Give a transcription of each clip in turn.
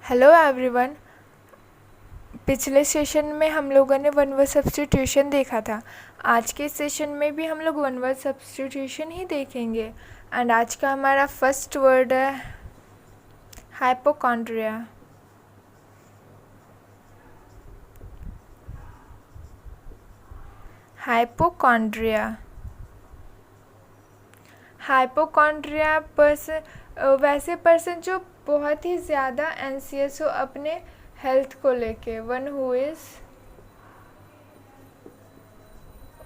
Hello everyone. पिछले session में हम लोगों ने वन वर्ड सब्स्टिट्यूशन देखा था। आज के सेशन में भी हम लोग वन वर्ड सब्स्टिट्यूशन ही देखेंगे। एंड आज का हमारा फर्स्ट वर्ड है हाइपोकॉन्ड्रिया। हाइपोकॉन्ड्रिया हाइपोकॉन्ड्रिया वैसे पर्सन जो बहुत ही ज़्यादा एंसियस हो अपने हेल्थ को लेके। One who is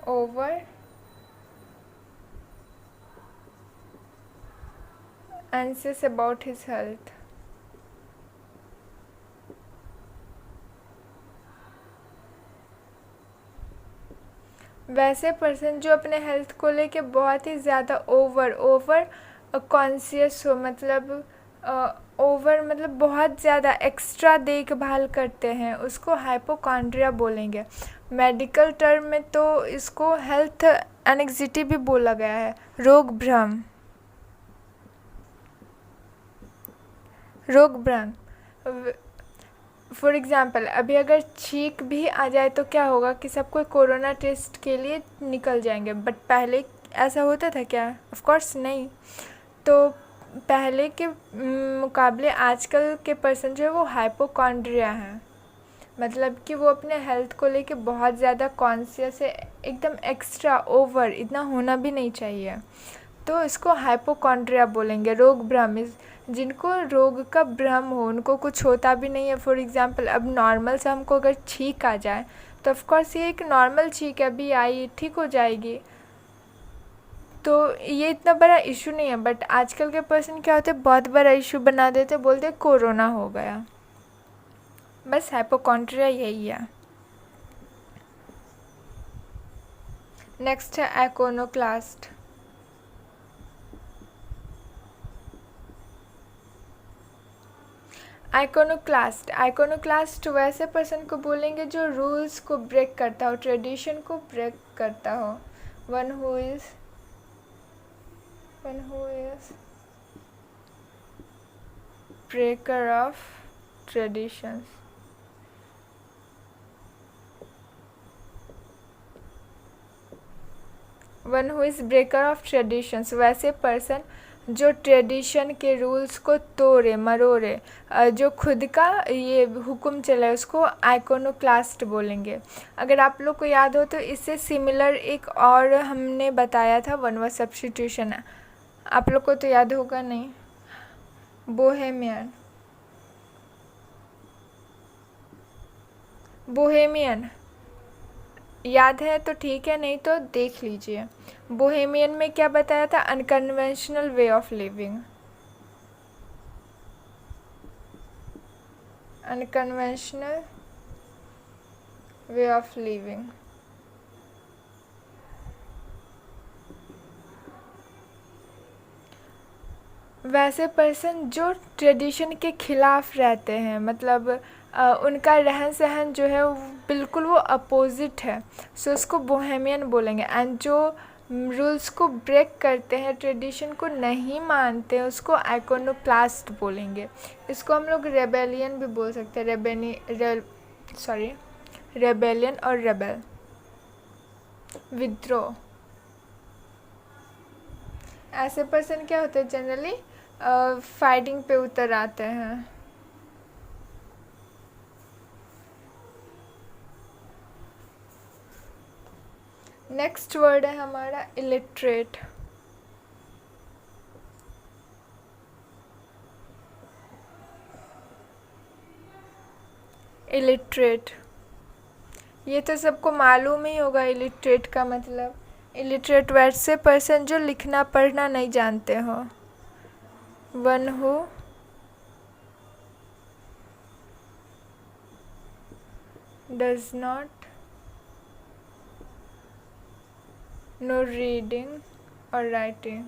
over anxious about his health. वैसे पर्सन जो अपने हेल्थ को लेके बहुत ही ज़्यादा ओवर कॉन्शियस हो, मतलब ओवर मतलब बहुत ज़्यादा एक्स्ट्रा देखभाल करते हैं, उसको हाइपोकॉन्ड्रिया बोलेंगे। मेडिकल टर्म में तो इसको हेल्थ एंग्जाइटी भी बोला गया है, रोग भ्रम। फॉर एग्ज़ाम्पल अभी अगर छींक भी आ जाए तो क्या होगा कि सब कोई कोरोना टेस्ट के लिए निकल जाएंगे, बट पहले ऐसा होता था क्या? ऑफ कोर्स नहीं। तो पहले के मुकाबले आजकल के पर्सन जो है वो हाइपोकॉन्ड्रिया हैं, मतलब कि वो अपने हेल्थ को लेके बहुत ज़्यादा कॉन्शियस है, एकदम एक्स्ट्रा ओवर, इतना होना भी नहीं चाहिए। तो इसको हाइपोकॉन्ड्रिया बोलेंगे। रोग भ्रम, जिनको रोग का भ्रम हो, उनको कुछ होता भी नहीं है। फॉर एग्ज़ाम्पल अब नॉर्मल से हमको अगर छींक आ जाए तो ऑफकोर्स ये एक नॉर्मल छींक है, अभी आई ठीक हो जाएगी, तो ये इतना बड़ा इशू नहीं है। बट आजकल के पर्सन क्या होते हैं, बहुत बड़ा इशू बना देते, बोलते कोरोना हो गया। बस हाइपोकॉन्ड्रिया यही है। नेक्स्ट है आइकोनोक्लास्ट। आइकोनोक्लास्ट वैसे पर्सन को बोलेंगे जो रूल्स को ब्रेक करता हो, ट्रेडिशन को ब्रेक करता हो। One who is breaker of traditions. One who is breaker of traditions, वैसे पर्सन जो ट्रेडिशन के रूल्स को तोड़े मरोड़े, जो खुद का ये हुक्म चला है, उसको आइकोनोक्लास्ट बोलेंगे। अगर आप लोग को याद हो तो इससे सिमिलर एक और हमने बताया था वन वर्ड सब्स्टिट्यूशन, आप लोग को तो याद होगा नहीं, बोहेमियन याद है तो ठीक है, नहीं तो देख लीजिए। बोहेमियन में क्या बताया था? Unconventional way of living. Unconventional way of living. वैसे पर्सन जो ट्रेडिशन के खिलाफ रहते हैं, मतलब उनका रहन सहन जो है बिल्कुल वो अपोजिट है, सो उसको बोहेमियन बोलेंगे। एंड जो रूल्स को ब्रेक करते हैं, ट्रेडिशन को नहीं मानते हैं, उसको आइकोनोक्लास्ट बोलेंगे। इसको हम लोग रेबेलियन भी बोल सकते हैं। रेबेलियन और रेबेल, विद्रोह। ऐसे पर्सन क्या होते हैं, जनरली फाइटिंग पे उतर आते हैं। नेक्स्ट वर्ड है हमारा इलिटरेट। इलिटरेट ये तो सबको मालूम ही होगा। इलिटरेट का मतलब, इलिटरेट वैसे पर्सन जो लिखना पढ़ना नहीं जानते हो। One who does not know reading और राइटिंग।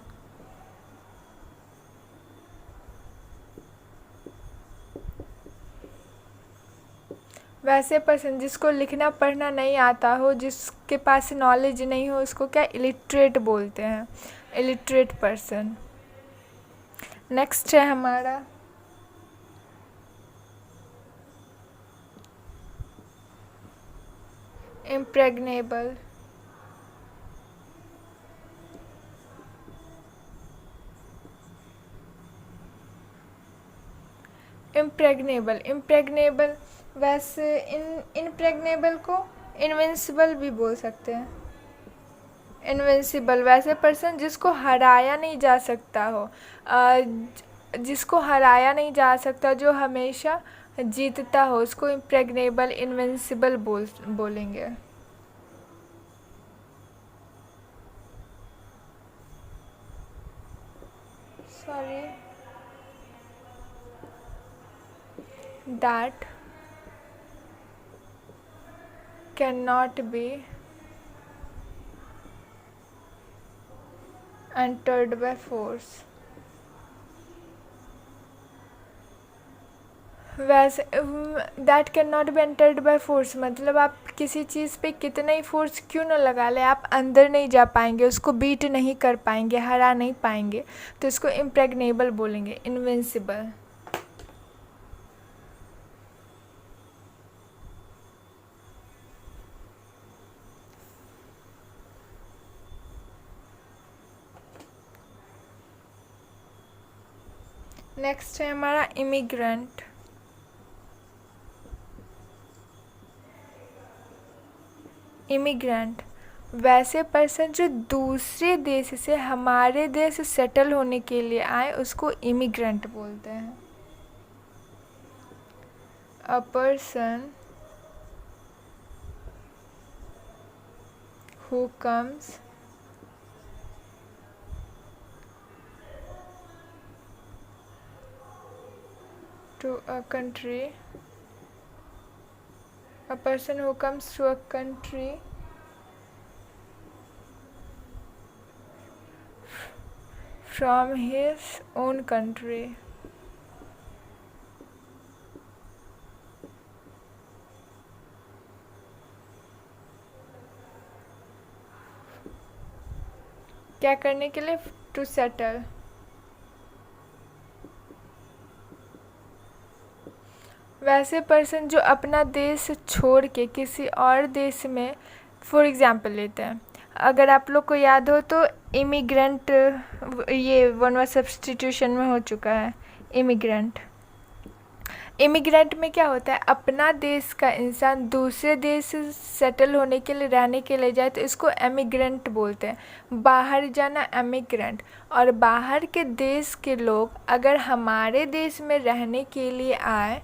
वैसे पर्सन जिसको लिखना पढ़ना नहीं आता हो, जिसके पास नॉलेज नहीं हो, उसको क्या इलिटरेट बोलते हैं, इलिटरेट पर्सन। नेक्स्ट है हमारा impregnable, impregnable, impregnable। वैसे इनप्रेग्नेबल को इनविंसिबल भी बोल सकते हैं। इनविंसिबल वैसे पर्सन जिसको हराया नहीं जा सकता हो, जिसको हराया नहीं जा सकता, जो हमेशा जीतता हो, उसको इम्प्रेग्नेबल इनविंसिबल बोलेंगे। Sorry. That can not be entered by force. वैसे that can not be entered by force मतलब आप किसी चीज़ पे कितना ही फोर्स क्यों ना लगा ले, आप अंदर नहीं जा पाएंगे, उसको बीट नहीं कर पाएंगे, हरा नहीं पाएंगे, तो इसको इम्प्रेग्नेबल बोलेंगे, इनविंसिबल। नेक्स्ट है हमारा इमिग्रेंट। इमिग्रेंट वैसे पर्सन जो दूसरे देश से हमारे देश सेटल होने के लिए आए, उसको इमिग्रेंट बोलते हैं। A person who comes to a country, a person who comes to a country from his own country। क्या करने के लिए? To settle. वैसे पर्सन जो अपना देश छोड़ के किसी और देश में, फॉर एग्ज़ाम्पल लेते हैं, अगर आप लोग को याद हो तो इमिग्रेंट, ये वन वर्ड सब्स्टिट्यूशन में हो चुका है इमिग्रेंट। इमिग्रेंट में क्या होता है, अपना देश का इंसान दूसरे देश से सेटल होने के लिए, रहने के लिए जाए तो इसको एमिग्रेंट बोलते हैं। बाहर जाना एमिग्रेंट। और बाहर के देश के लोग अगर हमारे देश में रहने के लिए आए,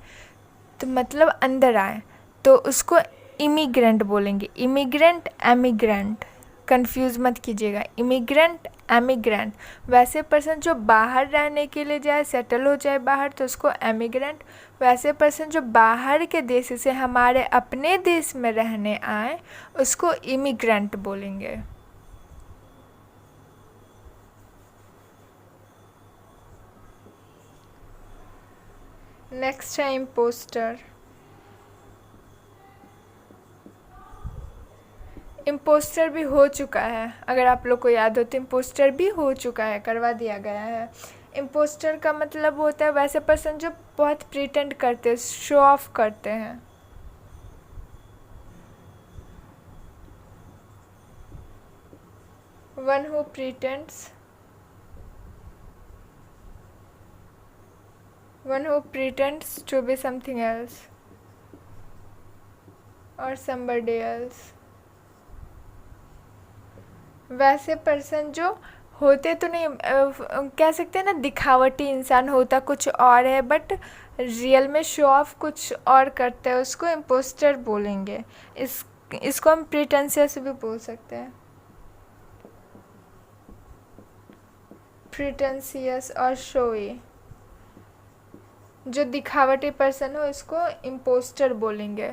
तो मतलब अंदर आए, तो उसको इमिग्रेंट बोलेंगे। इमिग्रेंट एमिग्रेंट कंफ्यूज मत कीजिएगा, इमिग्रेंट एमिग्रेंट। वैसे पर्सन जो बाहर रहने के लिए जाए, सेटल हो जाए बाहर, तो उसको एमिग्रेंट। वैसे पर्सन जो बाहर के देश से हमारे अपने देश में रहने आए, उसको इमिग्रेंट बोलेंगे। नेक्स्ट है इम्पोस्टर। इम्पोस्टर भी हो चुका है, अगर आप लोग को याद हो तो इम्पोस्टर भी हो चुका है, करवा दिया गया है। इम्पोस्टर का मतलब होता है वैसे पर्सन जो बहुत प्रिटेंड करते हैं, शो ऑफ करते हैं। One who pretends, one who pretends to be something else or somebody else। वैसे पर्सन जो होते तो नहीं, कह सकते हैं ना, दिखावटी इंसान, होता कुछ और है बट रियल में शो ऑफ कुछ और करते हैं, उसको इम्पोस्टर बोलेंगे। इसको हम प्रिटेंशियस भी बोल सकते हैं, प्रिटेंशियस और शोई। जो दिखावटी पर्सन हो इसको इम्पोस्टर बोलेंगे।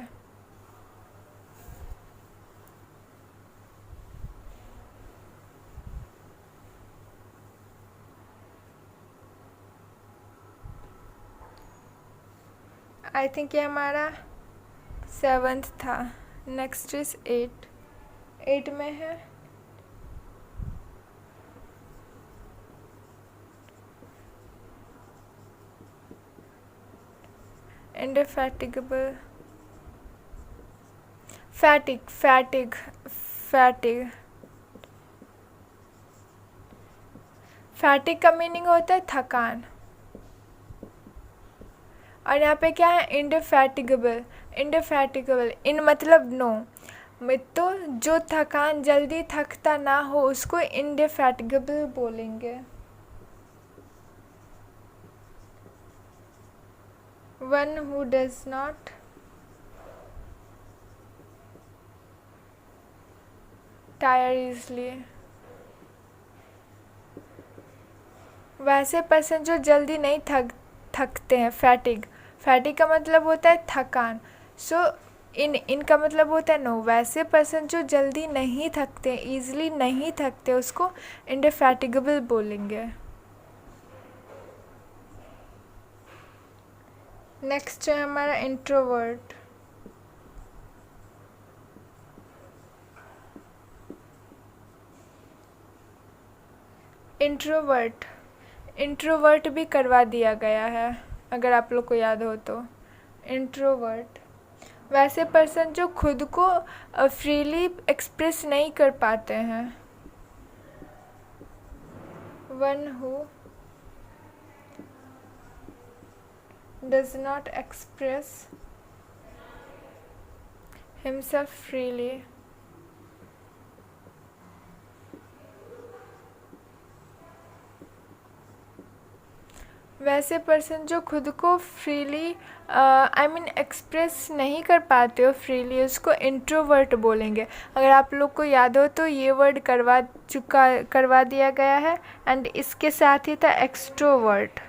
आई थिंक ये हमारा 7th था। नेक्स्ट इज 8 में है indefatigable, fatigue fatigue fatigue fatigue का मीनिंग होता है थकान। और यहाँ पे क्या है, इंडिफैटिगेबल। इंडिफैटिगेबल इन मतलब नो, तो जो थकान जल्दी थकता ना हो उसको इंडिफैटिगेबल बोलेंगे। One who does not tyre easily. वैसे पर्सन जो जल्दी नहीं थकते हैं, फैटिग। फैटिग का मतलब होता है थकान। सो इनका मतलब होता है नो। वैसे पर्सन जो जल्दी नहीं थकते, ईजिली नहीं थकते, उसको इंडिफैटिगेबल बोलेंगे। नेक्स्ट है हमारा इंट्रोवर्ट। इंट्रोवर्ट भी करवा दिया गया है, अगर आप लोग को याद हो तो। इंट्रोवर्ट वैसे पर्सन जो खुद को फ्रीली एक्सप्रेस नहीं कर पाते हैं। One who does not express himself freely. वैसे पर्सन जो खुद को फ्रीली एक्सप्रेस नहीं कर पाते हो फ्रीली, उसको इंट्रोवर्ट बोलेंगे। अगर आप लोग को याद हो तो ये वर्ड करवा दिया गया है। एंड इसके साथ ही था एक्सट्रोवर्ट।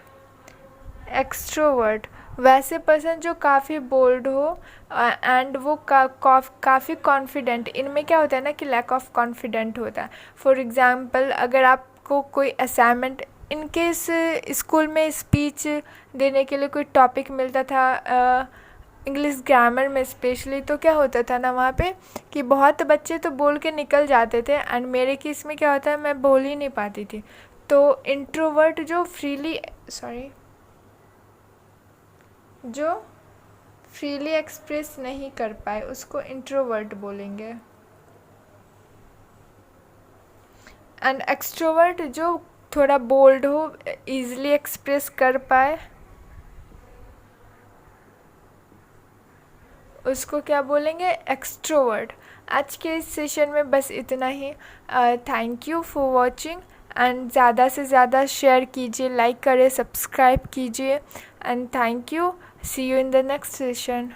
एक्सट्रोवर्ट वैसे पर्सन जो काफ़ी बोल्ड हो एंड वो काफ़ी कॉन्फिडेंट। इनमें क्या होता है ना कि लैक ऑफ कॉन्फिडेंट होता है। फॉर एग्ज़ाम्पल, अगर आपको कोई असाइनमेंट, इनकेस स्कूल में स्पीच देने के लिए कोई टॉपिक मिलता था इंग्लिश ग्रामर में स्पेशली, तो क्या होता था ना वहाँ पे कि बहुत बच्चे तो बोल के निकल जाते थे एंड मेरे केस में क्या होता है, मैं बोल ही नहीं पाती थी। तो इंट्रोवर्ट जो फ्रीली एक्सप्रेस नहीं कर पाए उसको इंट्रोवर्ट बोलेंगे। एंड एक्सट्रोवर्ट जो थोड़ा बोल्ड हो, ईज़िली एक्सप्रेस कर पाए, उसको क्या बोलेंगे, एक्सट्रोवर्ट। आज के इस सेशन में बस इतना ही। Thank you for watching and ज़्यादा से ज़्यादा शेयर कीजिए, लाइक करें, सब्सक्राइब कीजिए and thank you. See you in the next session.